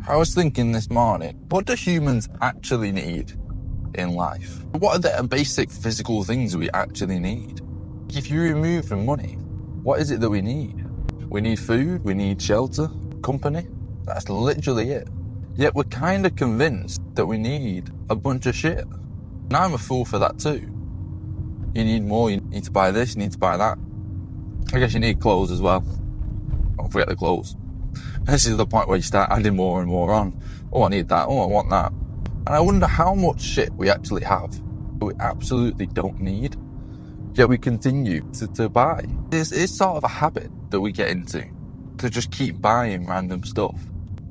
I was thinking this morning, what do humans actually need in life? What are the basic physical things we actually need? If you remove the money, what is it that we need? We need food, we need shelter, company. That's literally it. Yet we're kind of convinced that we need a bunch of shit. And I'm a fool for that too. You need more, you need to buy this, you need to buy that. I guess you need clothes as well. Don't forget the clothes. This is the point where you start adding more and more on. Oh, I need that. Oh, I want that. And I wonder how much shit we actually have that we absolutely don't need, yet we continue to buy. It's sort of a habit that we get into, to just keep buying random stuff.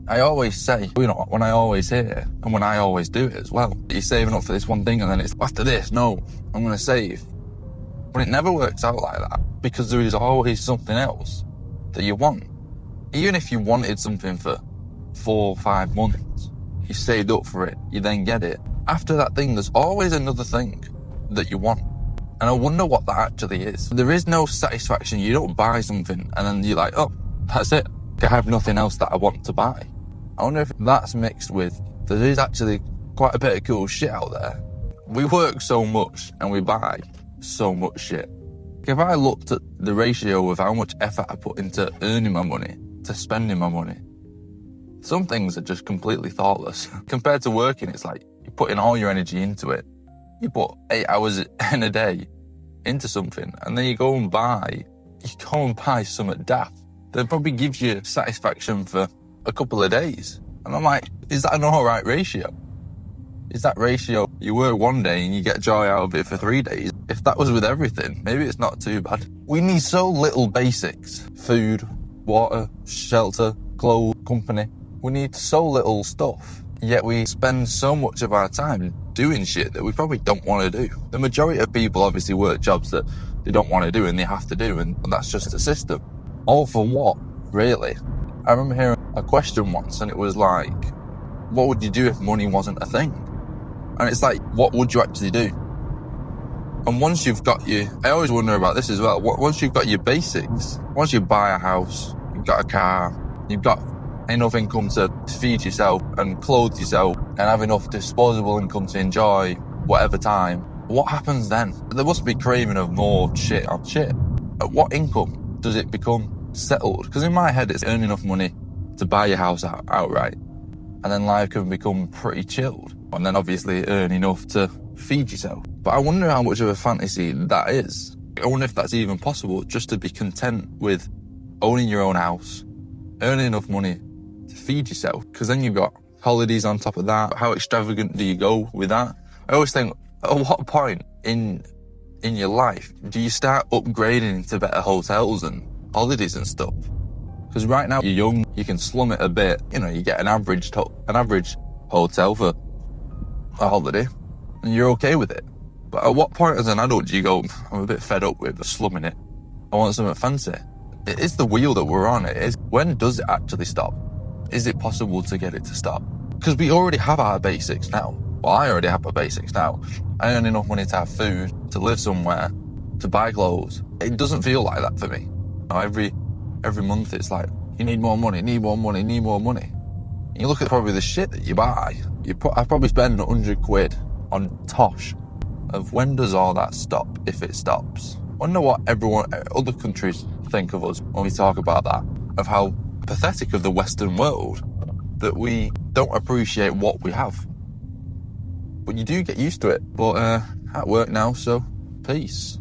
I always say, when I always hear, and when I always do it as well, you're saving up for this one thing and then it's after this, no, I'm going to save. But it never works out like that, because there is always something else that you want. Even if you wanted something for 4 or 5 months, you saved up for it, you then get it. After that thing, there's always another thing that you want. And I wonder what that actually is. There is no satisfaction. You don't buy something and then you're like, oh, that's it. I have nothing else that I want to buy. I wonder if that's mixed with, there is actually quite a bit of cool shit out there. We work so much and we buy so much shit. If I looked at the ratio of how much effort I put into earning my money to spending my money, some things are just completely thoughtless. Compared to working, it's like you're putting all your energy into it. You put 8 hours in a day into something, and then you go and buy something daft that probably gives you satisfaction for a couple of days. And I'm like, is that an alright ratio? Is that ratio you work one day and you get joy out of it for 3 days? If that was with everything, maybe it's not too bad. We need so little basics. Food, water, shelter, clothes, company. We need so little stuff, yet we spend so much of our time doing shit that we probably don't want to do. The majority of people obviously work jobs that they don't want to do and they have to do, and that's just the system. All for what, really? I remember hearing a question once and it was like, what would you do if money wasn't a thing? And it's like, what would you actually do? And once you've got I always wonder about this as well, once you've got your basics, once you buy a house, you've got a car, you've got enough income to feed yourself and clothe yourself and have enough disposable income to enjoy whatever time, what happens then? There must be craving of more shit on shit. At what income does it become settled? Because in my head, it's earn enough money to buy your house outright, and then life can become pretty chilled. And then obviously earn enough to feed yourself. But I wonder how much of a fantasy that is. I wonder if that's even possible, just to be content with owning your own house, earning enough money to feed yourself, because then you've got holidays on top of that. How extravagant do you go with that? I always think, at what point in your life do you start upgrading into better hotels and holidays and stuff? Because right now you're young, you can slum it a bit. You get an average hotel for a holiday and you're okay with it. But at what point as an adult do you go, I'm a bit fed up with slumming it, I want something fancy? It is the wheel that we're on. It is. When does it actually stop? Is it possible to get it to stop? Because we already have our basics now. Well, I already have my basics now. I earn enough money to have food, to live somewhere, to buy clothes. It doesn't feel like that for me. Every month it's like, you need more money, need more money, need more money. And you look at probably the shit that you buy, I probably spend 100 quid on tosh. Of when does all that stop, if it stops? I wonder what other countries think of us when we talk about that, of how pathetic of the Western world that we don't appreciate what we have. But you do get used to it. But at work now, so peace.